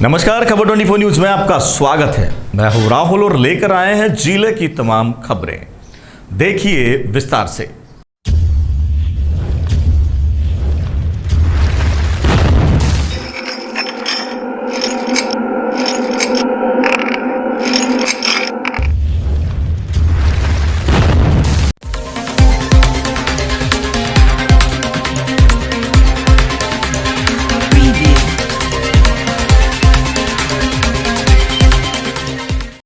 नमस्कार, खबर 24 न्यूज में आपका स्वागत है। मैं हूं राहुल और लेकर आए हैं जिले की तमाम खबरें। देखिए विस्तार से।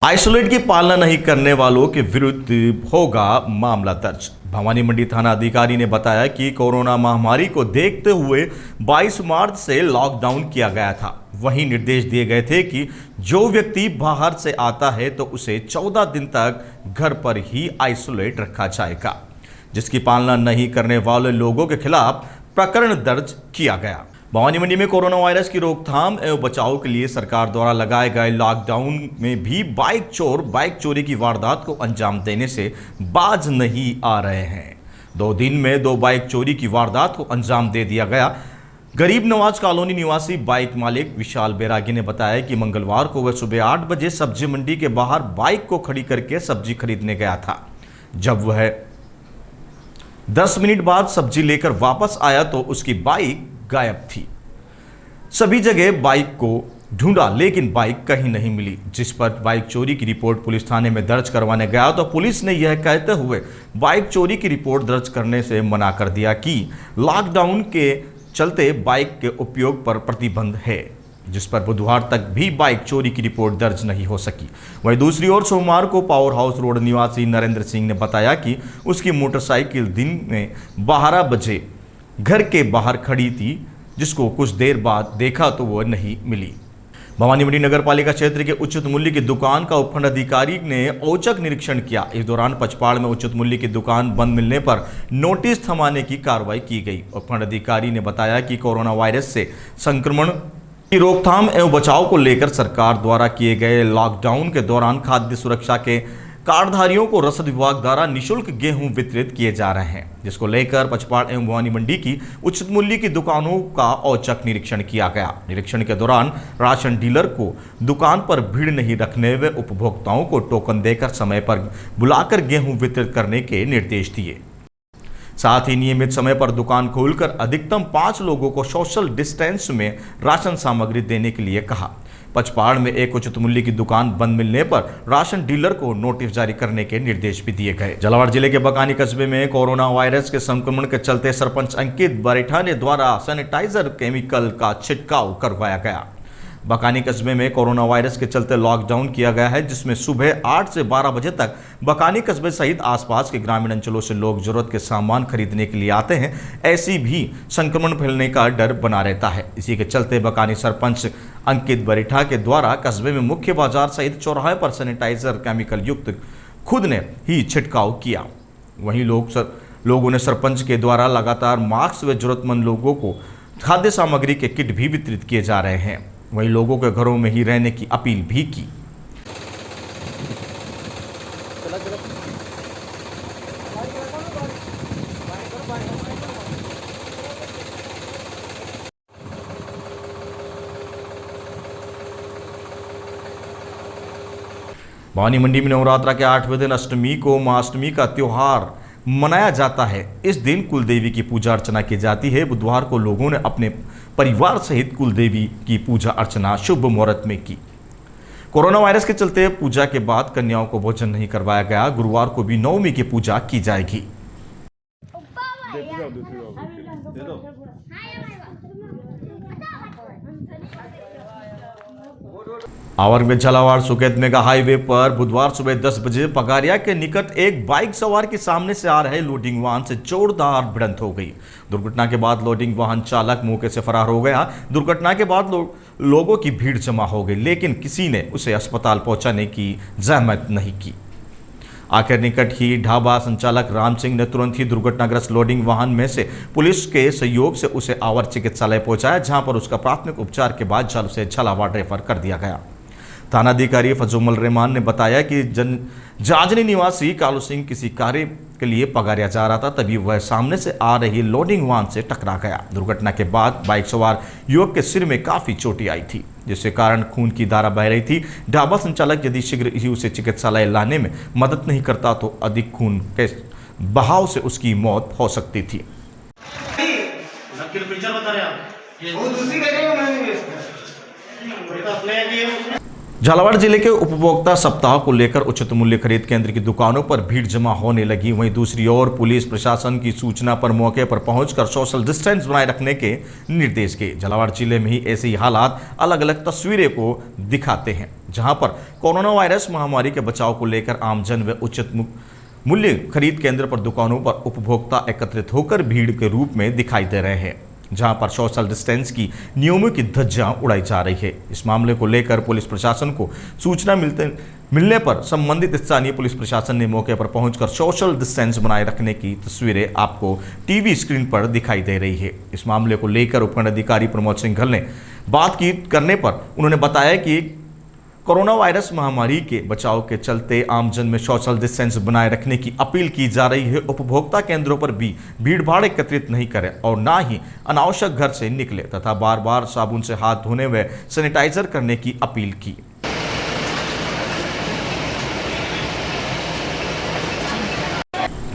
आइसोलेट की पालना नहीं करने वालों के विरुद्ध होगा मामला दर्ज। भवानी मंडी थाना अधिकारी ने बताया कि कोरोना महामारी को देखते हुए 22 मार्च से लॉकडाउन किया गया था। वहीं निर्देश दिए गए थे कि जो व्यक्ति बाहर से आता है तो उसे 14 दिन तक घर पर ही आइसोलेट रखा जाएगा, जिसकी पालना नहीं करने वाले लोगों के खिलाफ प्रकरण दर्ज किया गया। भवानी मंडी में कोरोना वायरस की रोकथाम एवं बचाव के लिए सरकार द्वारा लगाए गए लॉकडाउन में भी बाइक चोरी की वारदात को अंजाम देने से बाज नहीं आ रहे हैं। 2 दिन में 2 बाइक चोरी की वारदात को अंजाम दे दिया गया। गरीब नवाज कॉलोनी निवासी बाइक मालिक विशाल बैरागी ने बताया कि मंगलवार को वह सुबह 8 बजे सब्जी मंडी के बाहर बाइक को खड़ी करके सब्जी खरीदने गया था। जब वह 10 मिनट बाद सब्जी लेकर वापस आया तो उसकी बाइक गायब थी। सभी जगह बाइक को ढूंढा लेकिन बाइक कहीं नहीं मिली, जिस पर बाइक चोरी की रिपोर्ट पुलिस थाने में दर्ज करवाने गया तो पुलिस ने यह कहते हुए बाइक चोरी की रिपोर्ट दर्ज करने से मना कर दिया कि लॉकडाउन के चलते बाइक के उपयोग पर प्रतिबंध है, जिस पर बुधवार तक भी बाइक चोरी की रिपोर्ट दर्ज नहीं हो सकी। वहीं दूसरी ओर सोमवार को पावर हाउस रोड निवासी नरेंद्र सिंह ने बताया कि उसकी मोटरसाइकिल दिन में 12 बजे घर के बाहर खड़ी थी, जिसको कुछ देर बाद देखा तो वह नहीं मिली। भवानी मंडी नगर पालिका क्षेत्र के उचित मूल्य की दुकान का उपखंड अधिकारी ने औचक निरीक्षण किया। इस दौरान पचपाड़ में उचित मूल्य की दुकान बंद मिलने पर नोटिस थमाने की कार्रवाई की गई। उपखंड अधिकारी ने बताया कि कोरोना वायरस से संक्रमण की रोकथाम एवं बचाव को लेकर सरकार द्वारा किए गए लॉकडाउन के दौरान खाद्य सुरक्षा के कार्डधारियों को रसद विभाग द्वारा निःशुल्क गेहूं वितरित किए जा रहे हैं, जिसको लेकर पचपाड़ एवं भवानी मंडी की उचित मूल्य की दुकानों का औचक निरीक्षण किया गया। निरीक्षण के दौरान राशन डीलर को दुकान पर भीड़ नहीं रखने व उपभोक्ताओं को टोकन देकर समय पर बुलाकर गेहूं वितरित करने के निर्देश दिए। साथ ही नियमित समय पर दुकान खोलकर अधिकतम 5 लोगों को सोशल डिस्टेंस में राशन सामग्री देने के लिए कहा। पचपाड़ में एक उचित मूल्य की दुकान बंद मिलने पर राशन डीलर को नोटिस जारी करने के निर्देश भी दिए गए। झालावाड़ जिले के बकानी कस्बे में कोरोना वायरस के संक्रमण के चलते सरपंच अंकित बरेठा ने द्वारा सैनिटाइजर केमिकल का छिड़काव करवाया गया। बकानी कस्बे में कोरोना वायरस के चलते लॉकडाउन किया गया है, जिसमें सुबह 8 से 12 बजे तक बकानी कस्बे सहित आसपास के ग्रामीण अंचलों से लोग जरूरत के सामान खरीदने के लिए आते हैं। ऐसी भी संक्रमण फैलने का डर बना रहता है। इसी के चलते बकानी सरपंच अंकित बरेठा के द्वारा कस्बे में मुख्य बाजार सहित चौराहे पर सैनिटाइजर केमिकल युक्त खुद ने ही छिड़काव किया। वहीं लोगों ने सरपंच के द्वारा लगातार मास्क व जरूरतमंद लोगों को खाद्य सामग्री के किट भी वितरित किए जा रहे हैं। वहीं लोगों के घरों में ही रहने की अपील भी की। भवानी मंडी में नवरात्रा के 8वें दिन अष्टमी को महाअष्टमी का त्योहार मनाया जाता है। इस दिन कुलदेवी की पूजा अर्चना की जाती है। बुधवार को लोगों ने अपने परिवार सहित कुलदेवी की पूजा अर्चना शुभ मुहूर्त में की। कोरोना वायरस के चलते पूजा के बाद कन्याओं को भोजन नहीं करवाया गया। गुरुवार को भी नवमी की पूजा की जाएगी। आवर में झालावाड़ सुकेत मेगा हाईवे पर बुधवार सुबह 10 बजे पगारिया के निकट एक बाइक सवार के सामने से आ रहे लोडिंग वाहन से जोरदार भिड़ंत हो गई। दुर्घटना के बाद लोडिंग वाहन चालक मौके से फरार हो गया। दुर्घटना के बाद लोगों की भीड़ जमा हो गई, लेकिन किसी ने उसे अस्पताल पहुंचाने की जहमत नहीं की। आखिर निकट ही ढाबा संचालक राम सिंह ने तुरंत ही दुर्घटनाग्रस्त लोडिंग वाहन में से पुलिस के सहयोग से उसे आवर चिकित्सालय पहुंचाया, जहां पर उसका प्राथमिक उपचार के बाद उसे झालावाड़ रेफर कर दिया गया। थानाधिकारी फजूल रहमान ने बताया कि जाजनी निवासी कालू सिंह किसी कार्य के लिए पगारिया जा रहा था, तभी वह सामने से आ रही लोडिंग वाहन से टकरा गया। दुर्घटना के बाद बाइक सवार युवक के सिर में काफी चोटें आई थी। जिसके कारण खून की धारा बह रही थी। ढाबा संचालक यदि शीघ्र ही उसे चिकित्सालय लाने में मदद नहीं करता तो अधिक खून के बहाव से उसकी मौत हो सकती थी। झालावाड़ जिले के उपभोक्ता सप्ताह को लेकर उचित मूल्य खरीद केंद्र की दुकानों पर भीड़ जमा होने लगी। वहीं दूसरी ओर पुलिस प्रशासन की सूचना पर मौके पर पहुंचकर सोशल डिस्टेंस बनाए रखने के निर्देश किए। झालावाड़ जिले में ही ऐसे ही हालात अलग अलग तस्वीरें को दिखाते हैं, जहां पर कोरोना वायरस महामारी के बचाव को लेकर आमजन व उचित मूल्य खरीद केंद्र पर दुकानों पर उपभोक्ता एकत्रित होकर भीड़ के रूप में दिखाई दे रहे हैं, जहां पर सोशल डिस्टेंस की नियमों की धज्जियां उड़ाई जा रही है। इस मामले को लेकर पुलिस प्रशासन को सूचना मिलने पर संबंधित स्थानीय पुलिस प्रशासन ने मौके पर पहुंचकर सोशल डिस्टेंस बनाए रखने की तस्वीरें आपको टीवी स्क्रीन पर दिखाई दे रही है। इस मामले को लेकर उपखंड अधिकारी प्रमोद सिंघल ने बात करने पर उन्होंने बताया कि कोरोना वायरस महामारी के बचाव के चलते आमजन में सोशल डिस्टेंस बनाए रखने की अपील की जा रही है। उपभोक्ता केंद्रों पर भी भीड़ भाड़ एकत्रित नहीं करें और ना ही अनावश्यक घर से निकले तथा बार बार साबुन से हाथ धोने व सैनिटाइजर करने की अपील की।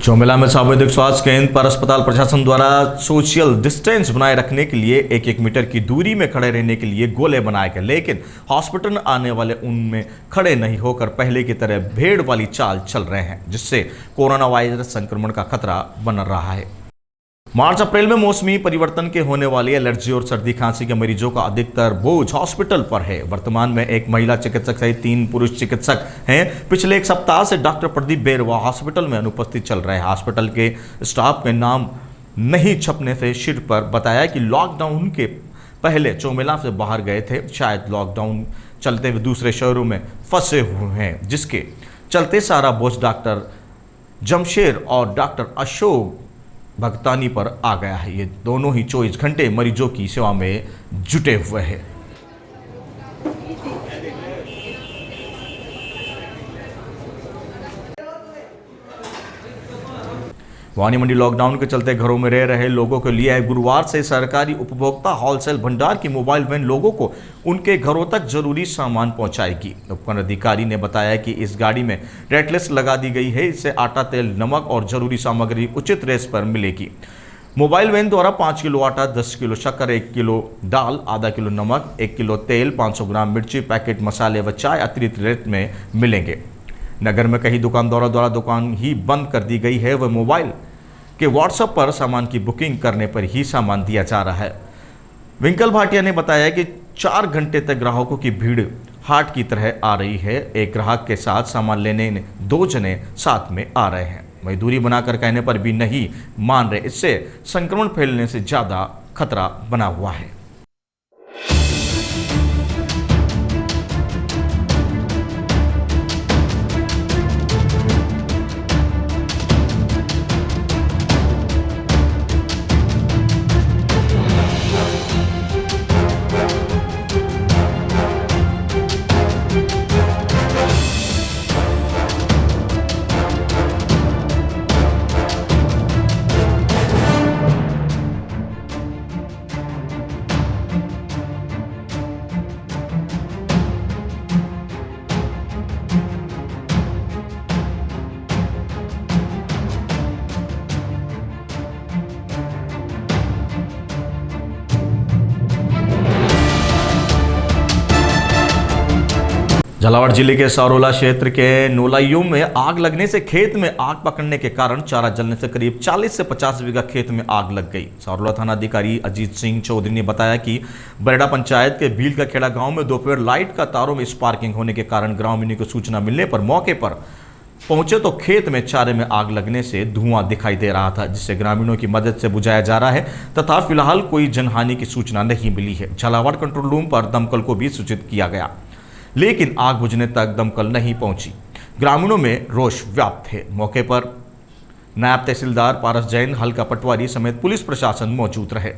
चौमेला में सामुदायिक स्वास्थ्य केंद्र पर अस्पताल प्रशासन द्वारा सोशल डिस्टेंस बनाए रखने के लिए 1-1 मीटर की दूरी में खड़े रहने के लिए गोले बनाए गए, लेकिन हॉस्पिटल आने वाले उनमें खड़े नहीं होकर पहले की तरह भेड़ वाली चाल चल रहे हैं, जिससे कोरोना वायरस संक्रमण का खतरा बन रहा है। मार्च अप्रैल में मौसमी परिवर्तन के होने वाली एलर्जी और सर्दी खांसी के मरीजों का अधिकतर बोझ हॉस्पिटल पर है। वर्तमान में एक महिला चिकित्सक सहित 3 पुरुष चिकित्सक हैं। पिछले 1 सप्ताह से डॉक्टर प्रदीप बेरवा हॉस्पिटल में अनुपस्थित चल रहे हैं। हॉस्पिटल के स्टाफ के नाम नहीं छपने से सिर पर बताया कि लॉकडाउन के पहले चौमेला से बाहर गए थे, शायद लॉकडाउन चलते हुए दूसरे शहरों में फंसे हुए हैं, जिसके चलते सारा बोझ डॉक्टर जमशेर और डॉक्टर अशोक भगतानी पर आ गया है। ये दोनों ही 24 घंटे मरीजों की सेवा में जुटे हुए हैं। भवानी मंडी लॉकडाउन के चलते घरों में रह रहे लोगों के लिए गुरुवार से सरकारी उपभोक्ता होलसेल भंडार की मोबाइल वैन लोगों को उनके घरों तक जरूरी सामान पहुंचाएगी। उपखंड अधिकारी ने बताया कि इस गाड़ी में रेट लिस्ट लगा दी गई है। इससे आटा, तेल, नमक और जरूरी सामग्री उचित रेट पर मिलेगी। मोबाइल वैन द्वारा 5 किलो आटा, 10 किलो शक्कर, 1 किलो दाल, आधा किलो नमक, 1 किलो तेल, 500 ग्राम मिर्ची, पैकेट मसाले व चाय अतिरिक्त रेट में मिलेंगे। नगर में कई दुकानदारों द्वारा दुकान ही बंद कर दी गई है। वह मोबाइल के व्हाट्सएप पर सामान की बुकिंग करने पर ही सामान दिया जा रहा है। विंकल भाटिया ने बताया कि 4 घंटे तक ग्राहकों की भीड़ हाट की तरह आ रही है। एक ग्राहक के साथ सामान लेने 2 जने साथ में आ रहे हैं। वही दूरी बनाकर कहने पर भी नहीं मान रहे। इससे संक्रमण फैलने से ज्यादा खतरा बना हुआ है। झालावाड़ जिले के सारोला क्षेत्र के नोलाइयों में आग लगने से खेत में आग पकड़ने के कारण चारा जलने से करीब 40 से 50 बीघा खेत में आग लग गई। सारोला थाना अधिकारी अजीत सिंह चौधरी ने बताया कि बरेड़ा पंचायत के भील का खेड़ा गांव में दोपहर लाइट का तारों में स्पार्किंग होने के कारण ग्रामीणों को सूचना मिलने पर मौके पर पहुंचे तो खेत में चारे में आग लगने से धुआं दिखाई दे रहा था, जिससे ग्रामीणों की मदद से बुझाया जा रहा है तथा फिलहाल कोई जनहानि की सूचना नहीं मिली है। झालावाड़ कंट्रोल रूम पर दमकल को भी सूचित किया गया, लेकिन आग बुझने तक दमकल नहीं पहुंची। ग्रामीणों में रोष व्याप्त है। मौके पर नायब तहसीलदार पारस जैन, हल्का पटवारी समेत पुलिस प्रशासन मौजूद रहे।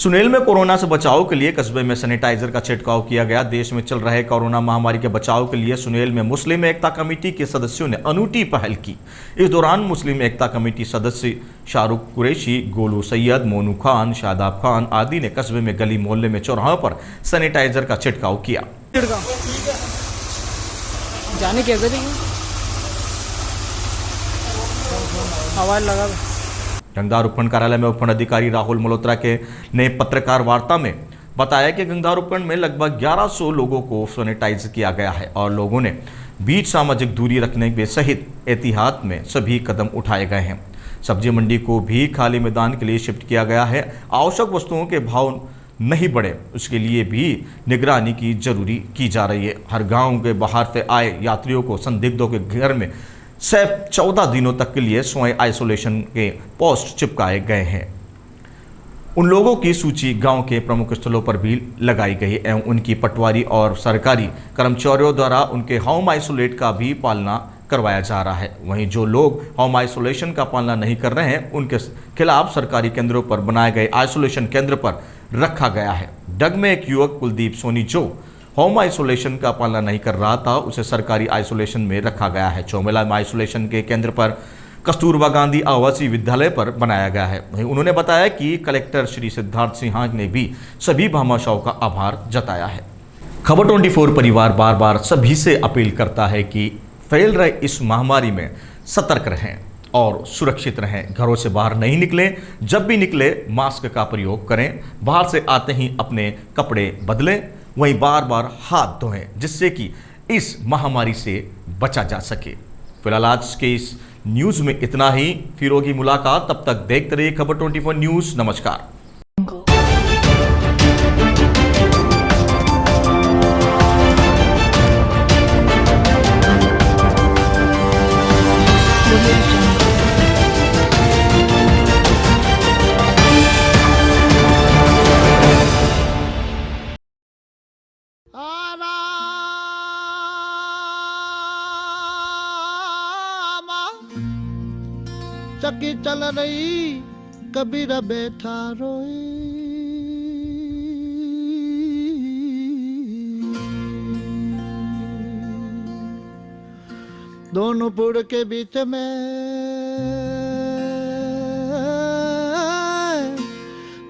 सुनेल में कोरोना से बचाव के लिए कस्बे में सैनिटाइजर का छिड़काव किया गया। देश में चल रहे कोरोना महामारी के बचाव के लिए सुनेल में मुस्लिम एकता कमेटी के सदस्यों ने अनूठी पहल की। इस दौरान मुस्लिम एकता कमेटी सदस्य शाहरुख कुरैशी, गोलू सैयद, मोनू खान, शादाब खान आदि ने कस्बे में गली मोहल्ले में चौराहों पर सैनिटाइजर का छिड़काव किया। जाने के आवाज लगा गंगदार उपखंड कार्यालय में उपखंड अधिकारी राहुल मल्होत्रा के ने पत्रकार वार्ता में बताया कि गंगदार उपखंड में लगभग 1100 लोगों को सैनिटाइज किया गया है और लोगों ने बीच सामाजिक दूरी रखने के सहित एहतियात में सभी कदम उठाए गए हैं। सब्जी मंडी को भी खाली मैदान के लिए शिफ्ट किया गया है। आवश्यक वस्तुओं के भाव नहीं बढ़े, उसके लिए भी निगरानी की जरूरी की जा रही है। हर गाँव के बाहर से आए यात्रियों को संदिग्धों के घर में सिर्फ 14 दिनों तक के लिए स्वयं आइसोलेशन के पोस्ट चिपकाए गए हैं। उन लोगों की सूची गांव के प्रमुख स्थलों पर भी लगाई गई एवं उनकी पटवारी और सरकारी कर्मचारियों द्वारा उनके होम आइसोलेट का भी पालना करवाया जा रहा है। वहीं जो लोग होम आइसोलेशन का पालना नहीं कर रहे हैं उनके खिलाफ सरकारी केंद्रों पर बनाए गए आइसोलेशन केंद्र पर रखा गया है। डग में एक युवक कुलदीप सोनी जो होम आइसोलेशन का पालना नहीं कर रहा था, उसे सरकारी आइसोलेशन में रखा गया है। चौमेला में आइसोलेशन के केंद्र पर कस्तूरबा गांधी आवासीय विद्यालय पर बनाया गया है। वहीं उन्होंने बताया कि कलेक्टर श्री सिद्धार्थ सिन्हा ने भी सभी भामाशाहों का आभार जताया है। खबर 24 परिवार बार बार सभी से अपील करता है कि फैल रहे इस महामारी में सतर्क रहें और सुरक्षित रहें। घरों से बाहर नहीं निकलें, जब भी निकले मास्क का प्रयोग करें, बाहर से आते ही अपने कपड़े बदलें, वहीं बार बार हाथ धोएं जिससे कि इस महामारी से बचा जा सके। फिलहाल आज के इस न्यूज में इतना ही, फिर होगी मुलाकात, तब तक देखते रहिए खबर 24 न्यूज। नमस्कार। चक्की चल रही कबीरा बैठा रोए, दोनों पुड़ के बीच में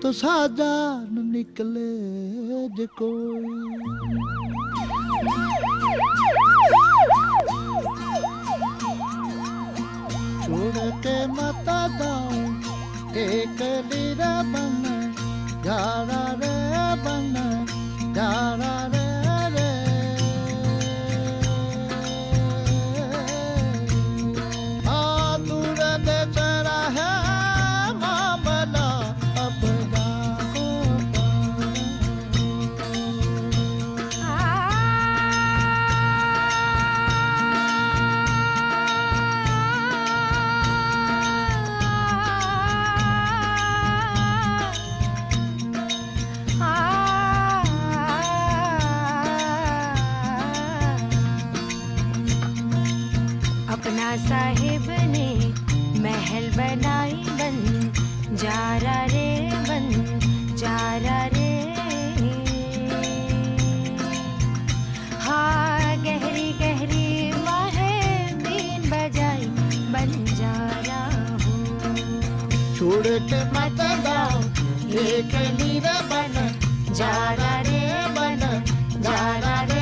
तो साजान निकले जे कोई। छोड़ के मता दाओ एक लीरा बन जारा रे बन जारा रे रे। आ दूर देश रहे मामला अब जाओ अपना साहिब ने महल बनाई बन जारा रे बन जारा रे। हाँ गहरी गहरी माहे बीन बजाई बन जारा हो। छोड़ के मत दाओ एक लीरा बन जारा रे बन जारा रे।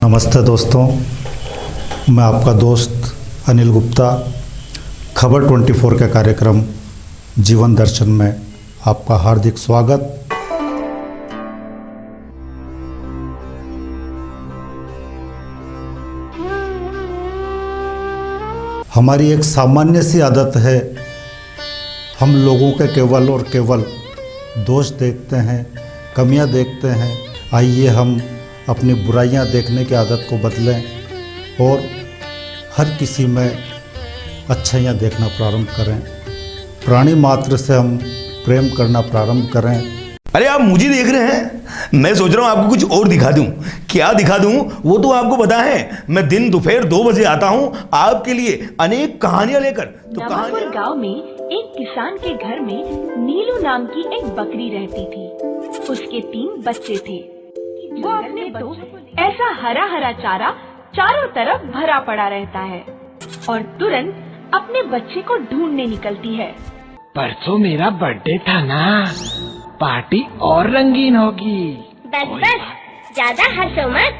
नमस्ते दोस्तों, मैं आपका दोस्त अनिल गुप्ता खबर 24 के कार्यक्रम जीवन दर्शन में आपका हार्दिक स्वागत। हमारी एक सामान्य सी आदत है, हम लोगों के केवल और केवल दोष देखते हैं, कमियां देखते हैं। आइए हम अपनी बुराइयां देखने की आदत को बदलें और हर किसी में अच्छाइयाँ देखना प्रारंभ करें, प्राणी मात्र से हम प्रेम करना प्रारंभ करें। अरे आप मुझे देख रहे हैं, मैं सोच रहा हूं आपको कुछ और दिखा दूं। क्या दिखा दूं वो तो आपको पता है। मैं दिन दोपहर 2 बजे आता हूं आपके लिए अनेक कहानियां लेकर। तो नवापुर गांव में एक किसान के घर में नीलू नाम की एक बकरी रहती थी। उसके 3 बच्चे थे। वो अपने तो ऐसा हरा हरा चारा चारों तरफ भरा पड़ा रहता है और तुरंत अपने बच्चे को ढूंढने निकलती है। परसों मेरा बर्थडे था ना, पार्टी और रंगीन होगी। बस बस ज्यादा हंसो मत,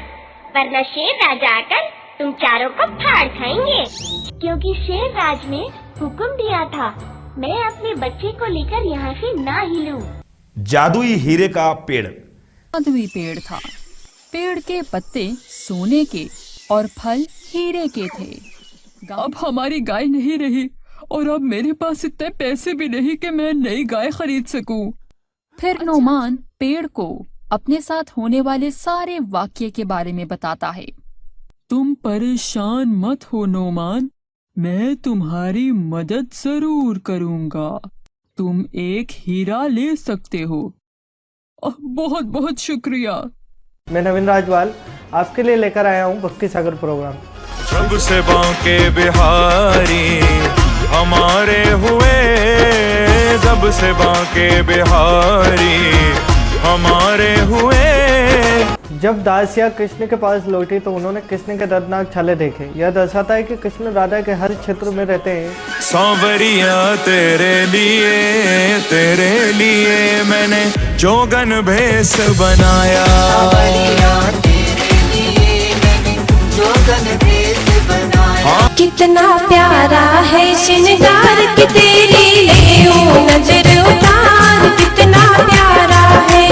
वरना शेर राज आकर तुम चारों को फाड़ खाएंगे। क्योंकि शेर राज ने हुक्म दिया था मैं अपने बच्चे को लेकर यहाँ से ना हिलूं। जादुई हीरे का पेड़। जादुई पेड़ था। पेड़ के पत्ते सोने के और फल हीरे के थे। अब हमारी गाय नहीं रही और अब मेरे पास इतने पैसे भी नहीं कि मैं नई गाय खरीद सकूं। फिर नोमान पेड़ को अपने साथ होने वाले सारे वाक्य के बारे में बताता है। तुम परेशान मत हो नोमान, मैं तुम्हारी मदद जरूर करूंगा। तुम एक हीरा ले सकते हो। बहुत बहुत शुक्रिया। मैं नवीन राजवाल आपके लिए लेकर आया हूँ भक्ति सागर प्रोग्राम। जब से बांके बिहारी हमारे हुए, जब से बांके बिहारी हमारे हुए। जब दासिया कृष्ण के पास लौटी तो उन्होंने कृष्ण के दर्दनाक छाले देखे। यह दर्शाता है कि कृष्ण राधा के हर क्षेत्र में रहते हैं। सांवरिया तेरे लिए मैंने जोगन भेष बनाया। कितना प्यारा है श्रृंगार कि तेरी ले नजर उतार, कितना प्यारा है।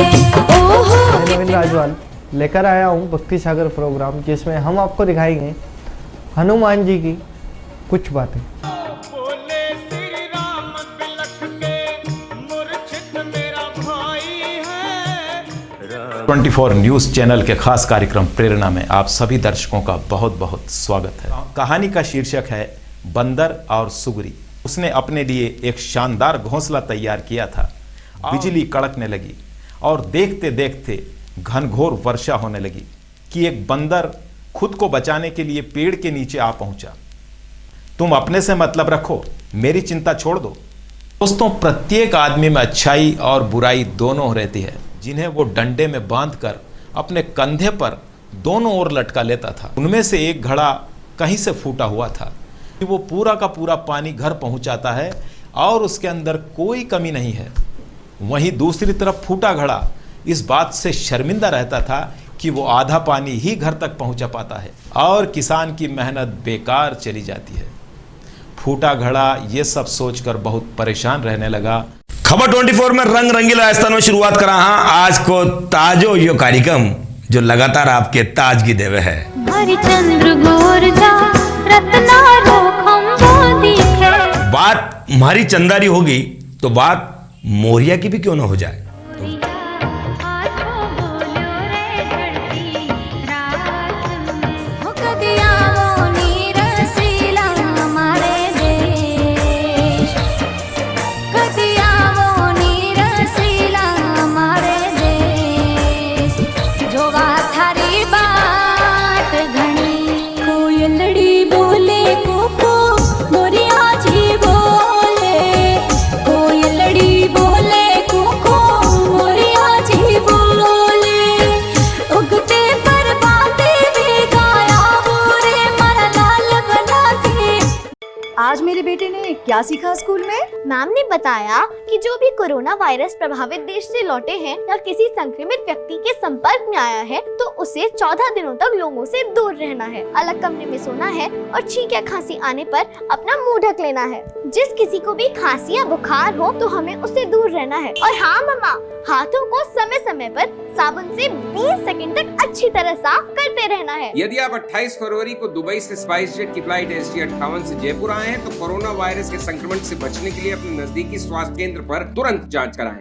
ओहो मैं नवीन राजवाल लेकर आया हूँ भक्ति सागर प्रोग्राम, जिसमें हम आपको दिखाएंगे हनुमान जी की कुछ बातें। 24 न्यूज़ चैनल के खास कार्यक्रम प्रेरणा में आप सभी दर्शकों का बहुत बहुत स्वागत है। कहानी का शीर्षक है बंदर और सुगरी। उसने अपने लिए एक शानदार घोंसला तैयार किया था। बिजली कड़कने लगी और देखते देखते घनघोर वर्षा होने लगी कि एक बंदर खुद को बचाने के लिए पेड़ के नीचे आ पहुंचा। तुम अपने से मतलब रखो, मेरी चिंता छोड़ दो। दोस्तों, प्रत्येक आदमी में अच्छाई और बुराई दोनों रहती है, जिन्हें वो डंडे में बांधकर अपने कंधे पर दोनों ओर लटका लेता था। उनमें से एक घड़ा कहीं से फूटा हुआ था। वो पूरा का पूरा पानी घर पहुंचाता है और उसके अंदर कोई कमी नहीं है। वहीं दूसरी तरफ फूटा घड़ा इस बात से शर्मिंदा रहता था कि वो आधा पानी ही घर तक पहुंचा पाता है और किसान की मेहनत बेकार चली जाती है। फूटा घड़ा ये सब सोचकर बहुत परेशान रहने लगा। खबर 24 में रंग रंगीला राजस्थान में शुरुआत करा आज को ताजो यो कार्यक्रम जो लगातार आपके ताज की देवे है। बात हमारी चंदारी होगी तो बात मोरिया की भी क्यों ना हो जाए। आज मेरे बेटे ने क्या सीखा स्कूल में? मैम ने बताया कि जो भी कोरोना वायरस प्रभावित देश से लौटे हैं या किसी संक्रमित व्यक्ति के संपर्क में आया है तो उसे 14 दिनों तक लोगों से दूर रहना है, अलग कमरे में सोना है और छींक या खांसी आने पर अपना मुंह ढक लेना है। जिस किसी को भी खांसी या बुखार हो तो हमें उससे दूर रहना है। और हाँ मम्मा, हाथों को समय समय पर साबुन से 20 सेकंड तक अच्छी तरह साफ करते रहना है। यदि आप 28 फरवरी को दुबई से स्पाइस जेट की फ्लाइट SG58 से जयपुर आए हैं तो कोरोना वायरस के संक्रमण से बचने के लिए अपने नजदीकी स्वास्थ्य केंद्र पर तुरंत जांच कराएं।